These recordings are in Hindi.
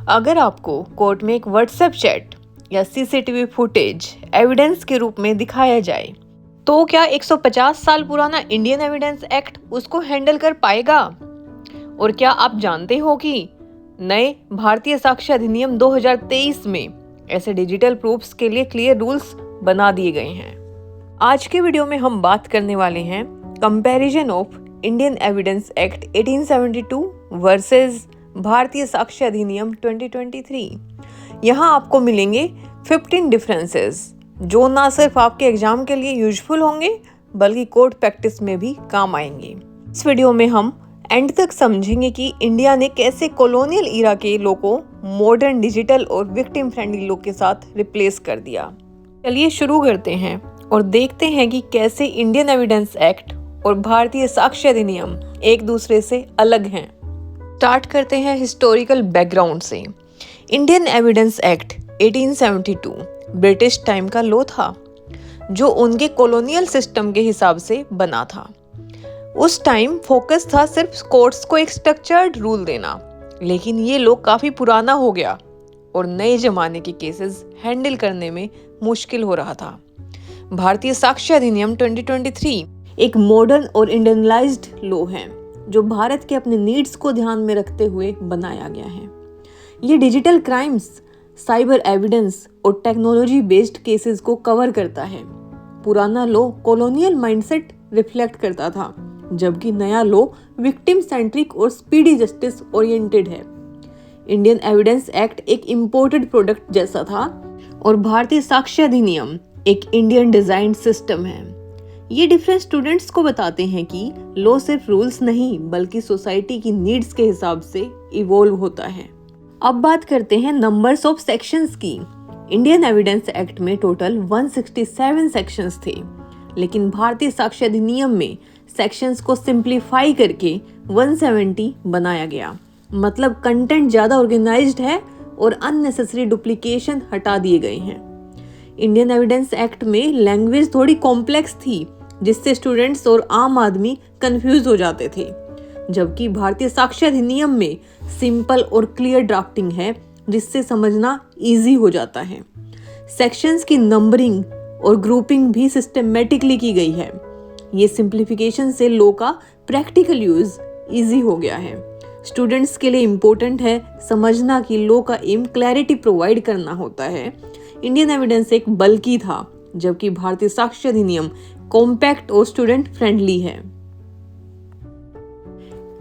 अगर आपको कोर्ट में एक व्हाट्सएप चैट या सीसीटीवी फुटेज एविडेंस के रूप में दिखाया जाए, तो क्या 150 साल पुराना इंडियन एविडेंस एक्ट उसको हैंडल कर पाएगा? और क्या आप जानते हो कि नए भारतीय साक्ष्य अधिनियम 2023 में ऐसे डिजिटल प्रूफ्स के लिए क्लियर रूल्स बना दिए गए हैं। आज के वीडियो में हम बात करने वाले हैं comparison of Indian Evidence act 1872 versus भारतीय साक्ष्य अधिनियम 2023। यहाँ आपको मिलेंगे 15 डिफरेंसेस जो ना सिर्फ आपके एग्जाम के लिए यूजफुल होंगे बल्कि कोर्ट प्रैक्टिस में भी काम आएंगे। इस वीडियो में हम एंड तक समझेंगे कि इंडिया ने कैसे कॉलोनियल ईरा के लॉ को मॉडर्न डिजिटल और विक्टिम फ्रेंडली लॉ के साथ रिप्लेस कर दिया। चलिए शुरू करते हैं और देखते हैं कि कैसे इंडियन एविडेंस एक्ट और भारतीय साक्ष्य अधिनियम एक दूसरे से अलग हैं। स्टार्ट करते हैं हिस्टोरिकल बैकग्राउंड से। Indian Evidence act 1872 British time का लॉ था जो उनके कॉलोनियल सिस्टम के हिसाब से बना था। उस टाइम फोकस था सिर्फ कोर्ट्स को एक स्ट्रक्चर्ड रूल देना, लेकिन ये लॉ काफी पुराना हो गया और नए जमाने के केसेस हैंडल करने में मुश्किल हो रहा था। भारतीय साक्ष्य अधिनियम 2023 एक मॉडर्न और इंडियनलाइज्ड लॉ है जो भारत के अपने नीड्स को ध्यान में रखते हुए बनाया गया है। ये डिजिटल क्राइम्स, साइबर एविडेंस और टेक्नोलॉजी बेस्ड केसेस को कवर करता है। पुराना लॉ कॉलोनियल माइंडसेट रिफ्लेक्ट करता था, जबकि नया लॉ विक्टिम सेंट्रिक और स्पीडी जस्टिस ओरिएंटेड है। इंडियन एविडेंस एक्ट एक इम्पोर्टेड प्रोडक्ट जैसा था और भारतीय साक्ष्य अधिनियम एक इंडियन डिजाइन सिस्टम है। ये डिफरेंस स्टूडेंट्स को बताते हैं कि लॉ सिर्फ रूल्स नहीं बल्कि सोसाइटी की नीड्स के हिसाब से इवॉल्व होता है। अब बात करते हैं नंबर्स ऑफ सेक्शंस की। इंडियन एविडेंस एक्ट में टोटल 167 सेक्शंस थे, लेकिन भारतीय साक्ष्य अधिनियम में सेक्शंस को सिंप्लीफाई करके 170 बनाया गया। मतलब कंटेंट ज्यादा ऑर्गेनाइज्ड है और अननेसेसरी डुप्लीकेशन हटा दिए गए हैं। इंडियन एविडेंस एक्ट में लैंग्वेज थोड़ी कॉम्प्लेक्स थी, जिससे स्टूडेंट्स और आम आदमी कंफ्यूज हो जाते थे, जबकि भारतीय साक्ष्य अधिनियम में सिंपल और क्लियर ड्राफ्टिंग है जिससे समझना इजी हो जाता है। सेक्शंस की नंबरिंग और ग्रुपिंग भी सिस्टमेटिकली की गई है। ये सिंप्लीफिकेशन से लॉ का प्रैक्टिकल यूज इजी हो गया है। स्टूडेंट्स के लिए इम्पोर्टेंट है समझना कि लॉ का एम क्लैरिटी प्रोवाइड करना होता है। इंडियन एविडेंस एक बल्कि था, जबकि भारतीय साक्ष्य अधिनियम कॉम्पैक्ट और स्टूडेंट फ्रेंडली है।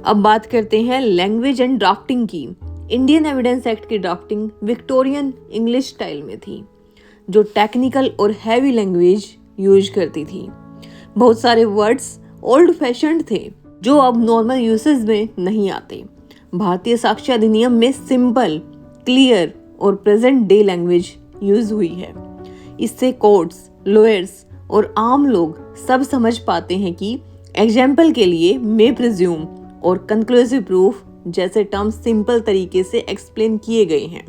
अब बात करते हैं लैंग्वेज एंड ड्राफ्टिंग की। इंडियन एविडेंस एक्ट की ड्राफ्टिंग विक्टोरियन इंग्लिश स्टाइल में थी, जो टेक्निकल और हैवी लैंग्वेज यूज करती थी। बहुत सारे वर्ड्स ओल्ड फैशन्ड थे जो अब नॉर्मल यूसेज में नहीं आते। भारतीय साक्ष्य अधिनियम में सिंपल, क्लियर और प्रेजेंट डे लैंग्वेज यूज हुई है। इससे कोर्ट्स, लॉयर्स और आम लोग सब समझ पाते हैं कि एग्जाम्पल के लिए मे प्रिज्यूम और कंक्लूसिव प्रूफ जैसे टर्म्स सिंपल तरीके से एक्सप्लेन किए गए हैं।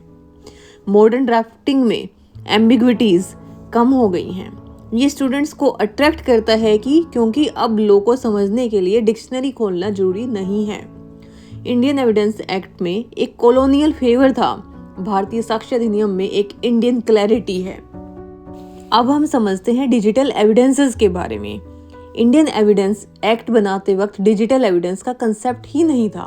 मॉडर्न ड्राफ्टिंग में एम्बिग्विटीज कम हो गई हैं। ये स्टूडेंट्स को अट्रैक्ट करता है क्योंकि अब लॉ को समझने के लिए डिक्शनरी खोलना जरूरी नहीं है। इंडियन एविडेंस एक्ट में एक कॉलोनियल फेवर था, भारतीय साक्ष्य अधिनियम में एक इंडियन क्लैरिटी है। अब हम समझते हैं डिजिटल एविडेंसेस के बारे में। इंडियन एविडेंस एक्ट बनाते वक्त डिजिटल एविडेंस का कंसेप्ट ही नहीं था।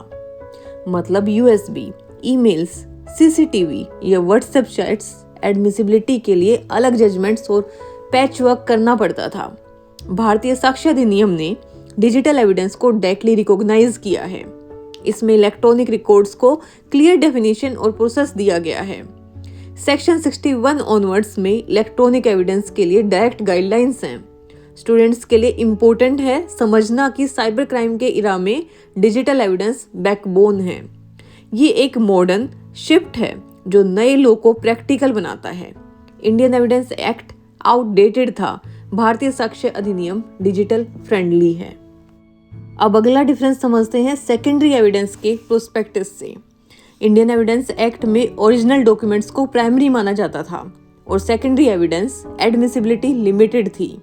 मतलब यूएसबी, ईमेल्स, सीसीटीवी या व्हाट्सएप चैट्स एडमिसिबिलिटी के लिए अलग जजमेंट्स और पैच वर्क करना पड़ता था। भारतीय साक्ष्य अधिनियम ने डिजिटल एविडेंस को डायरेक्टली रिकॉग्नाइज किया है। इसमें इलेक्ट्रॉनिक रिकॉर्ड्स को क्लियर डेफिनेशन और प्रोसेस दिया गया है। सेक्शन 61 ऑनवर्ड्स में इलेक्ट्रॉनिक एविडेंस के लिए डायरेक्ट गाइडलाइंस हैं। स्टूडेंट्स के लिए इम्पोर्टेंट है समझना कि साइबर क्राइम के इरा में डिजिटल एविडेंस बैकबोन है। ये एक मॉडर्न शिफ्ट है जो नए लॉ को प्रैक्टिकल बनाता है। इंडियन एविडेंस एक्ट आउटडेटेड था, भारतीय साक्ष्य अधिनियम डिजिटल फ्रेंडली है। अब अगला डिफरेंस समझते हैं सेकेंडरी एविडेंस के प्रोस्पेक्टस से। इंडियन एविडेंस एक्ट में ओरिजिनल डॉक्यूमेंट्स को प्राइमरी माना जाता था और सेकेंडरी एविडेंस एडमिसिबिलिटी लिमिटेड थी।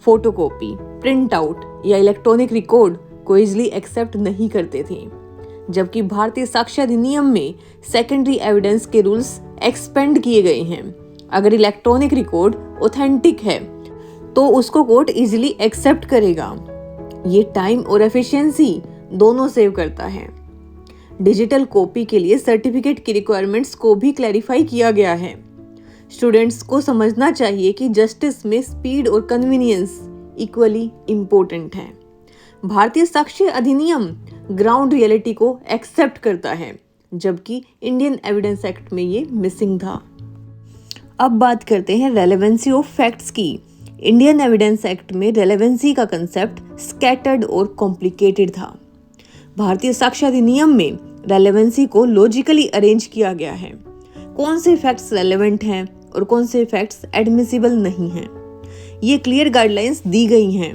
फोटोकॉपी, प्रिंट आउट या इलेक्ट्रॉनिक रिकॉर्ड को इजीली एक्सेप्ट नहीं करते थे, जबकि भारतीय साक्ष्य अधिनियम में सेकेंडरी एविडेंस के रूल्स एक्सपेंड किए गए हैं। अगर इलेक्ट्रॉनिक रिकॉर्ड ऑथेंटिक है तो उसको कोर्ट इजीली एक्सेप्ट करेगा। ये टाइम और एफिशिएंसी दोनों सेव करता है। डिजिटल कॉपी के लिए सर्टिफिकेट की रिक्वायरमेंट्स को भी क्लैरिफाई किया गया है। स्टूडेंट्स को समझना चाहिए कि जस्टिस में स्पीड और कन्वीनियंस इक्वली इम्पोर्टेंट है। भारतीय साक्ष्य अधिनियम ग्राउंड रियलिटी को एक्सेप्ट करता है, जबकि इंडियन एविडेंस एक्ट में ये मिसिंग था। अब बात करते हैं रेलेवेंसी ऑफ फैक्ट्स की। इंडियन एविडेंस एक्ट में रेलेवेंसी का कंसेप्ट स्कैटर्ड और कॉम्प्लिकेटेड था। भारतीय साक्ष्य अधिनियम में रेलेवेंसी को लॉजिकली अरेंज किया गया है। कौन से फैक्ट्स रेलेवेंट हैं और कौन से फैक्ट्स एडमिसिबल नहीं हैं, ये क्लियर गाइडलाइंस दी गई हैं।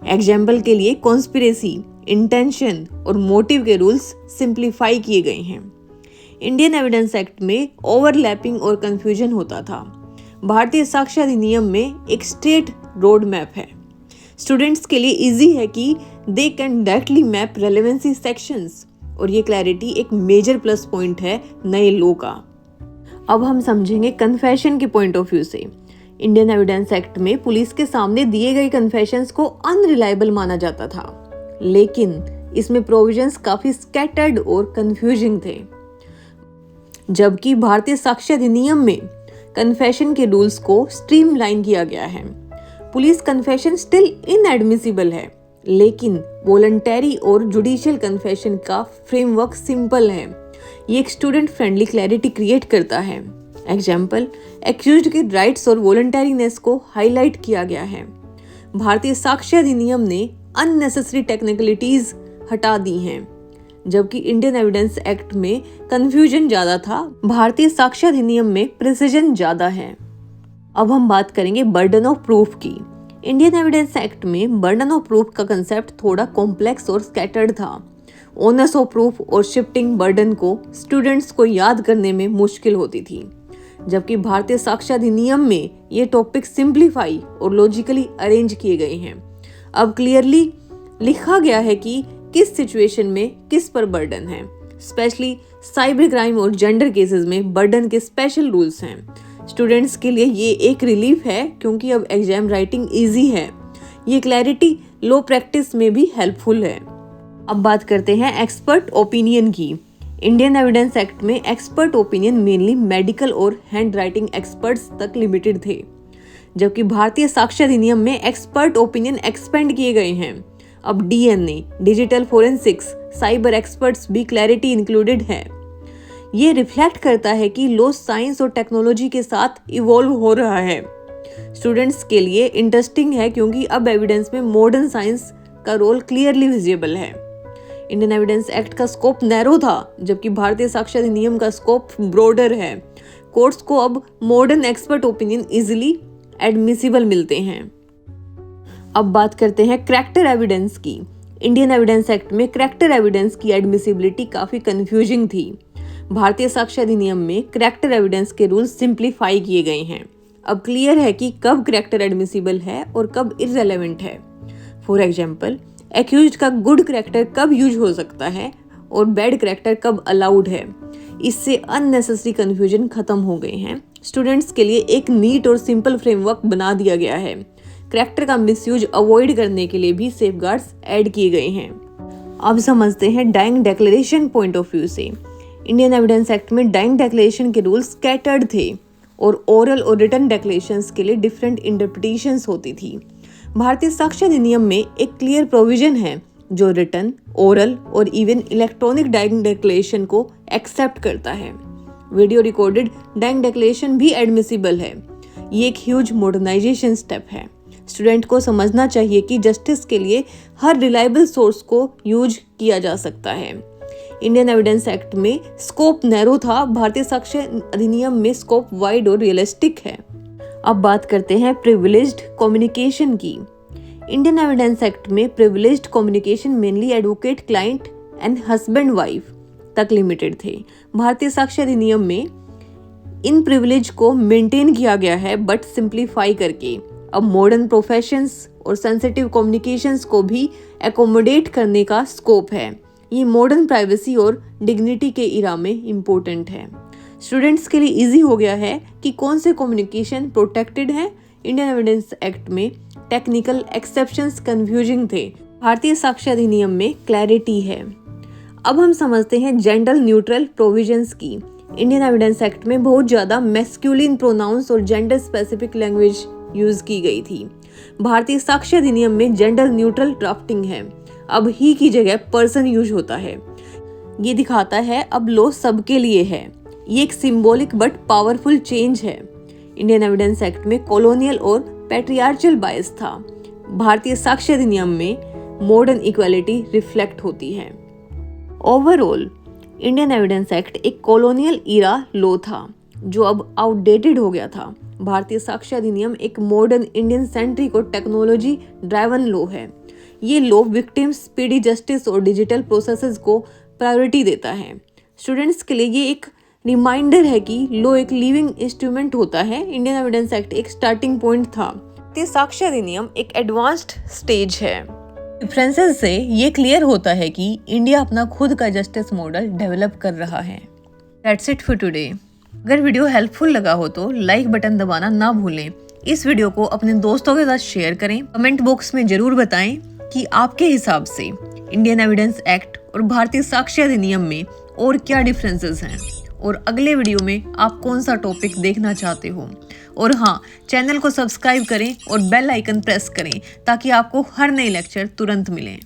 एग्जाम्पल के लिए कॉन्स्पिरेसी, इंटेंशन और मोटिव के रूल्स सिंप्लीफाई किए गए हैं। इंडियन एविडेंस एक्ट में ओवरलैपिंग और कंफ्यूजन होता था। भारतीय साक्ष्य अधिनियम में एक स्ट्रेट रोड मैप है। स्टूडेंट्स के लिए इजी है कि they can directly map relevancy sections, और ये क्लैरिटी एक मेजर प्लस पॉइंट है नए लॉ का। अब हम समझेंगे कन्फेशन के पॉइंट ऑफ व्यू से। इंडियन एविडेंस एक्ट में पुलिस के सामने दिए गए कन्फेशंस को अनरिलायबल माना जाता था, लेकिन इसमें प्रोविजंस काफी स्कैटर्ड और कंफ्यूजिंग थे। जबकि भारतीय साक्ष्य अधिनियम में कन्फेशन के रूल्स को स्ट्रीमलाइन किया गया है। पुलिस कन्फेशन स्टिल इनएडमिसिबल है, लेकिन वॉलंटरी और जुडिशियल कन्फेशन का फ्रेमवर्क सिंपल है। ये एक स्टूडेंट फ्रेंडली क्लैरिटी क्रिएट करता है। एग्जाम्पल, एक्यूज्ड के राइट्स और वॉलंटरीनेस को हाईलाइट किया गया है। भारतीय साक्ष्य अधिनियम ने अननेसेसरी टेक्निकलिटीज हटा दी हैं, जबकि इंडियन एविडेंस एक्ट में कंफ्यूजन ज्यादा था। भारतीय साक्ष्य अधिनियम में प्रिसीजन ज्यादा है। अब हम बात करेंगे बर्डन ऑफ प्रूफ की। इंडियन एविडेंस एक्ट में बर्डन ऑफ प्रूफ का कंसेप्ट थोड़ा कॉम्प्लेक्स और स्कैटर्ड था। ओनस ऑफ प्रूफ और शिफ्टिंग बर्डन को स्टूडेंट्स को याद करने में मुश्किल होती थी, जबकि भारतीय साक्ष्य अधिनियम में ये टॉपिक सिंप्लीफाई और लॉजिकली अरेंज किए गए हैं। अब क्लियरली लिखा गया है कि किस सिचुएशन में किस पर बर्डन है। स्पेशली साइबर क्राइम और जेंडर केसेस में बर्डन के स्पेशल रूल्स हैं। स्टूडेंट्स के लिए ये एक रिलीफ है, क्योंकि अब एग्जाम राइटिंग इजी है। ये क्लैरिटी लॉ प्रैक्टिस में भी हेल्पफुल है। अब बात करते हैं एक्सपर्ट ओपिनियन की। इंडियन एविडेंस एक्ट में एक्सपर्ट ओपिनियन मेनली मेडिकल और हैंड राइटिंग एक्सपर्ट्स तक लिमिटेड थे, जबकि भारतीय साक्ष्य अधिनियम में एक्सपर्ट ओपिनियन एक्सपेंड किए गए हैं। अब DNA, digital forensics, cyber experts भी क्लैरिटी इंक्लूडेड है। ये रिफ्लेक्ट करता है कि लॉ साइंस और टेक्नोलॉजी के साथ इवॉल्व हो रहा है। स्टूडेंट्स के लिए इंटरेस्टिंग है, क्योंकि अब एविडेंस में मॉडर्न साइंस का रोल क्लियरली विजिबल है। इंडियन एविडेंस एक्ट का स्कोप नैरो था, जबकि भारतीय साक्ष्य अधिनियम का स्कोप ब्रॉडर है। कोर्ट्स को अब modern expert opinion easily admissible मिलते हैं। अब बात करते हैं करैक्टर एविडेंस की। इंडियन एविडेंस एक्ट में करैक्टर एविडेंस की एडमिसिबिलिटी काफी कंफ्यूजिंग थी। भारतीय साक्ष्य अधिनियम में करैक्टर एविडेंस के रूल्स सिंप्लीफाई किए गए हैं। अब क्लियर है कि कब करैक्टर एडमिसिबल है और कब इररेलेवेंट है। फॉर एग्जाम्पल, एक्यूज्ड का गुड करैक्टर कब यूज हो सकता है और बैड करैक्टर कब अलाउड है। इससे अननेसेसरी कंफ्यूजन खत्म हो गए हैं। स्टूडेंट्स के लिए एक नीट और सिंपल फ्रेमवर्क बना दिया गया है। करैक्टर का मिसयूज अवॉइड करने के लिए भी सेफगार्ड्स ऐड किए गए हैं। अब समझते हैं dying declaration point of view से। इंडियन एविडेंस एक्ट में डाइंग डिक्लेरेशन के रूल्स स्कैटर्ड थे और ओरल और रिटन डिक्लेरेशंस के लिए डिफरेंट इंटरप्रिटेशंस होती थी। भारतीय साक्ष्य अधिनियम में एक क्लियर प्रोविजन है जो रिटन, ओरल और इवन इलेक्ट्रॉनिक डाइंग डिक्लेरेशन को एक्सेप्ट करता है। वीडियो रिकॉर्डेड डाइंग डिक्लेरेशन भी एडमिसिबल है। ये एक ह्यूज मॉडर्नाइजेशन स्टेप है। स्टूडेंट को समझना चाहिए कि जस्टिस के लिए हर रिलायबल सोर्स को यूज किया जा सकता है। इंडियन एविडेंस एक्ट में स्कोप नैरो था, भारतीय साक्ष्य अधिनियम में स्कोप वाइड और रियलिस्टिक है। अब बात करते हैं प्रिविलेज्ड कम्युनिकेशन की। इंडियन एविडेंस एक्ट में privileged communication mainly advocate client and husband wife तक लिमिटेड थे। भारतीय साक्ष्य अधिनियम में इन प्रिविलेज को मेंटेन किया गया है, बट सिंप्लीफाई करके। अब मॉडर्न प्रोफेशंस और सेंसिटिव कम्युनिकेशंस को भी एकोमोडेट करने का स्कोप है। ये मॉडर्न प्राइवेसी और डिग्निटी के इरा में इम्पोर्टेंट है। स्टूडेंट्स के लिए इजी हो गया है कि कौन से कम्युनिकेशन प्रोटेक्टेड है। इंडियन एविडेंस एक्ट में टेक्निकल एक्सेप्शंस कंफ्यूजिंग थे, भारतीय साक्ष्य अधिनियम में क्लैरिटी है। अब हम समझते हैं जेंडर न्यूट्रल प्रोविजंस की। इंडियन एविडेंस एक्ट में बहुत ज़्यादा मैस्कुलिन प्रोनाउंस और जेंडर स्पेसिफिक लैंग्वेज यूज की गई थी। भारतीय साक्ष्य अधिनियम में जेंडर न्यूट्रल ड्राफ्टिंग है, अब ही की जगह पर्सन यूज होता है। ये दिखाता है अब लॉ सबके लिए है। ये एक सिंबॉलिक बट पावरफुल चेंज है। इंडियन एविडेंस एक्ट में कॉलोनियल और पैट्रियार्चल बायस था, भारतीय साक्ष्य अधिनियम में मॉडर्न इक्वालिटी रिफ्लेक्ट होती है। ओवरऑल इंडियन एविडेंस एक्ट एक कॉलोनियल ईरा लॉ था जो अब आउटडेटेड हो गया था। भारतीय साक्ष्य अधिनियम एक मॉडर्न इंडियन सेंट्रिक और टेक्नोलॉजी ड्राइवन लॉ है। ये लॉ विक्टिम्स, स्पीडी जस्टिस और डिजिटल प्रोसेसेस को प्रायोरिटी देता है। स्टूडेंट्स के लिए ये एक रिमाइंडर है कि लॉ एक लिविंग इंस्ट्रूमेंट होता है। इंडियन एविडेंस एक्ट एक स्टार्टिंग पॉइंट था, भारतीय साक्ष्य अधिनियम एक एडवांस्ड स्टेज है। डिफरेंसेस से ये क्लियर होता है कि इंडिया अपना खुद का जस्टिस मॉडल डेवलप कर रहा है। That's it for today. अगर वीडियो हेल्पफुल लगा हो तो लाइक बटन दबाना ना भूलें। इस वीडियो को अपने दोस्तों के साथ शेयर करें। कमेंट बॉक्स में जरूर बताएं कि आपके हिसाब से इंडियन एविडेंस एक्ट और भारतीय साक्ष्य अधिनियम में और क्या डिफरेंसेस हैं और अगले वीडियो में आप कौन सा टॉपिक देखना चाहते हो। और हाँ, चैनल को सब्सक्राइब करें और बेल आइकन प्रेस करें ताकि आपको हर नए लेक्चर तुरंत मिलें।